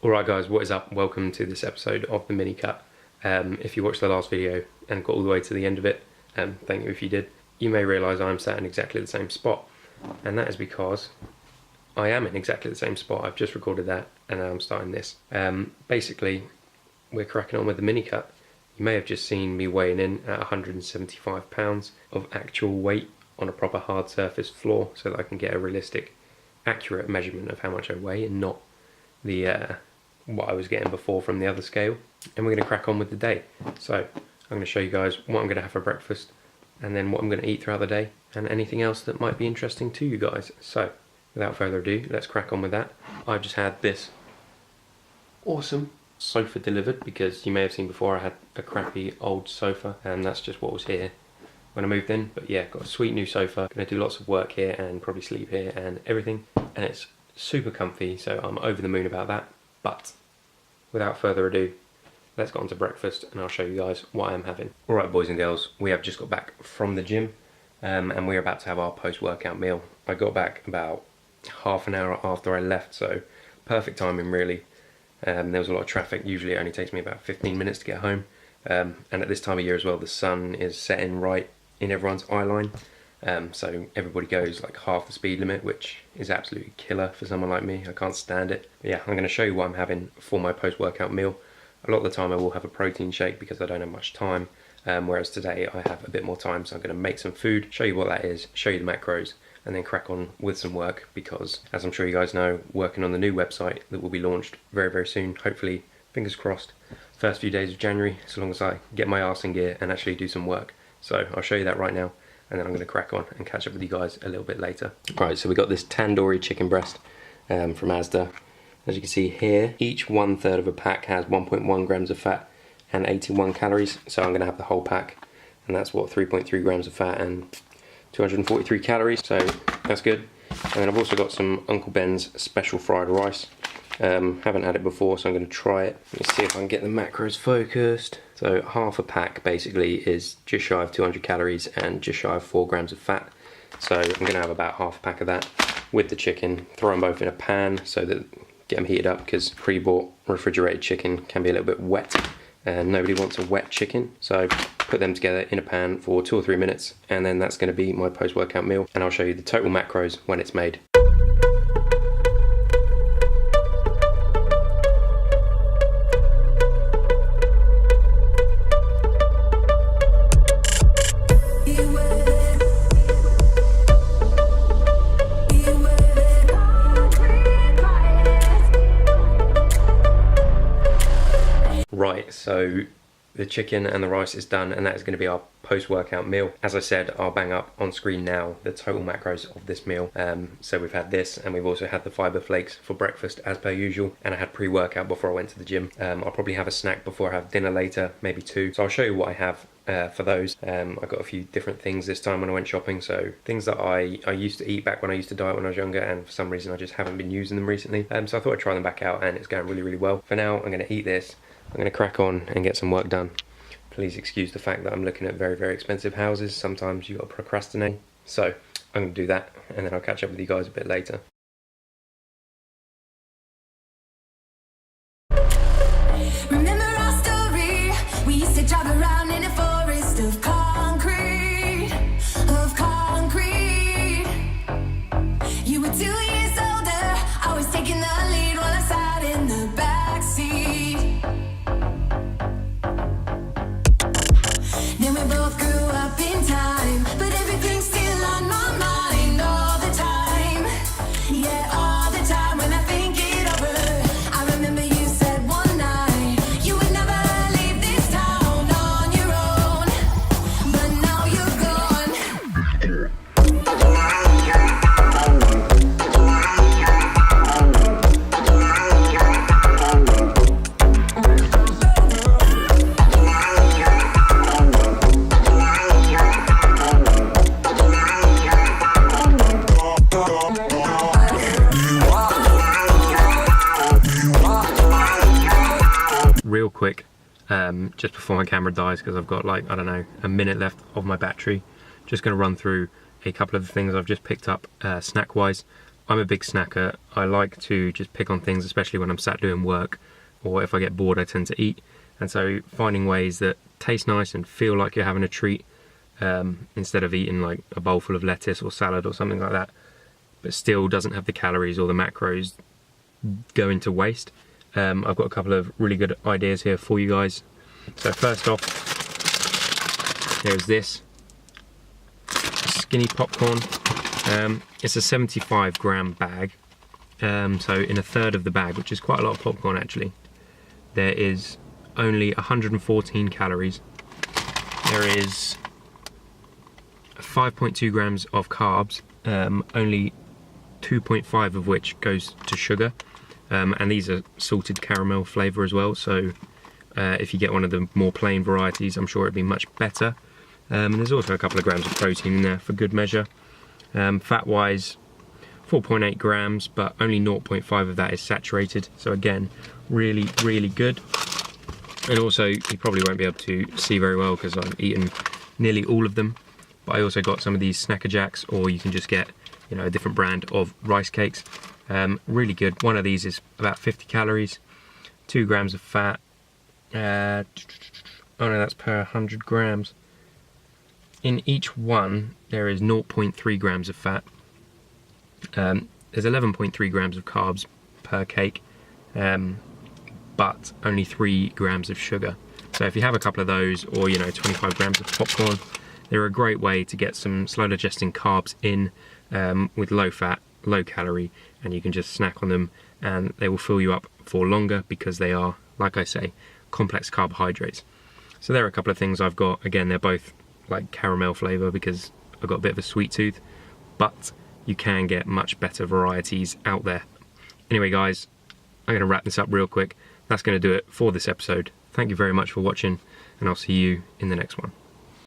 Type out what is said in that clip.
Alright guys, what is up? Welcome to this episode of the mini cut. If you watched the last video and got all the way to the end of it, thank you if you did, you may realise I'm sat in exactly the same spot. And that is because I am in exactly the same spot. I've just recorded that and now I'm starting this. Basically, we're cracking on with the mini cut. You may have just seen me weighing in at 175 pounds of actual weight on a proper hard surface floor so that I can get a realistic, accurate measurement of how much I weigh and not the what I was getting before from the other scale. And we're going to crack on with the day. So I'm going to show you guys what I'm going to have for breakfast and then what I'm going to eat throughout the day and anything else that might be interesting to you guys. So without further ado, let's crack on with that. I've just had this awesome sofa delivered because you may have seen before I had a crappy old sofa and that's just what was here when I moved in. But yeah, got a sweet new sofa, going to do lots of work here and probably sleep here and everything, and it's super comfy, so I'm over the moon about that. But without further ado, let's get on to breakfast and I'll show you guys what I'm having. Alright boys and girls, we have just got back from the gym and we're about to have our post-workout meal. I got back about half an hour after I left, so perfect timing really. There was a lot of traffic. Usually it only takes me about 15 minutes to get home, and at this time of year as well, the sun is setting right in everyone's eye line, so everybody goes like half the speed limit, which is absolutely killer for someone like me. I can't stand it. But yeah, I'm going to show you what I'm having for my post-workout meal. A lot of the time I will have a protein shake because I don't have much time, whereas today I have a bit more time, so I'm going to make some food, show you what that is, show you the macros, and then crack on with some work because, as I'm sure you guys know, working on the new website that will be launched very, very soon, hopefully, fingers crossed, first few days of January, so long as I get my arse in gear and actually do some work. So I'll show you that right now, and then I'm going to crack on and catch up with you guys a little bit later. Right, so we got this tandoori chicken breast from Asda. As you can see here, each 1/3 of a pack has 1.1 grams of fat and 81 calories, so I'm going to have the whole pack, and that's what, 3.3 grams of fat and 243 calories, so that's good. And then I've also got some Uncle Ben's special fried rice. Haven't had it before, so I'm going to try it. Let's see if I can get the macros focused. So half a pack basically is just shy of 200 calories and just shy of 4 grams of fat. So I'm going to have about half a pack of that with the chicken. Throw them both in a pan so that get them heated up, because pre-bought refrigerated chicken can be a little bit wet and nobody wants a wet chicken. So put them together in a pan for 2 or 3 minutes, and then that's going to be my post-workout meal, and I'll show you the total macros when it's made. Right, so the chicken and the rice is done, and that is going to be our post-workout meal. As I said, I'll bang up on screen now the total macros of this meal. So we've had this, and we've also had the fibre flakes for breakfast as per usual, and I had pre-workout before I went to the gym. I'll probably have a snack before I have dinner later, maybe 2. So I'll show you what I have for those. I got a few different things this time when I went shopping, so things that I used to eat back when I used to diet when I was younger, and for some reason I just haven't been using them recently. So I thought I'd try them back out, and it's going really, really well. For now, I'm going to eat this. I'm going to crack on and get some work done. Please excuse the fact that I'm looking at very, very expensive houses. Sometimes you got to procrastinate. So I'm going to do that, and then I'll catch up with you guys a bit later. Remember our story? We used to drive around in a forest of concrete, You were 2 years older, I was taking the lead while I sat in the backseat. Then we both grew up in time, but everything's still on my mind all the time. Yeah, all the time when I think it over. I remember you said one night you would never leave this town on your own, but now you're gone. Real quick, just before my camera dies, because I've got like, I don't know, a minute left of my battery, just going to run through a couple of the things I've just picked up snack wise. I'm a big snacker. I like to just pick on things, especially when I'm sat doing work, or if I get bored I tend to eat. And so finding ways that taste nice and feel like you're having a treat, instead of eating like a bowl full of lettuce or salad or something like that, but still doesn't have the calories or the macros going to waste. I've got a couple of really good ideas here for you guys. So first off, there's this skinny popcorn. It's a 75 gram bag, so in a third of the bag, which is quite a lot of popcorn actually, there is only 114 calories. There is 5.2 grams of carbs, only 2.5 of which goes to sugar, and these are salted caramel flavour as well, so if you get one of the more plain varieties, I'm sure it'd be much better. And there's also a couple of grams of protein in there for good measure. Fat wise, 4.8 grams, but only 0.5 of that is saturated, so again, really, really good. And also, you probably won't be able to see very well because I've eaten nearly all of them, but I also got some of these Snacker Jacks, or you can just get, you know, a different brand of rice cakes. Really good. One of these is about 50 calories, 2 grams of fat. Oh no, that's per 100 grams. In each one, there is 0.3 grams of fat. There's 11.3 grams of carbs per cake, but only 3 grams of sugar. So if you have a couple of those, or 25 grams of popcorn, they're a great way to get some slow digesting carbs in, with low fat, low calorie, and you can just snack on them and they will fill you up for longer because they are, like I say, complex carbohydrates. So there are a couple of things I've got. Again, they're both like caramel flavour because I've got a bit of a sweet tooth, but you can get much better varieties out there. Anyway guys, I'm going to wrap this up real quick. That's going to do it for this episode. Thank you very much for watching, and I'll see you in the next one.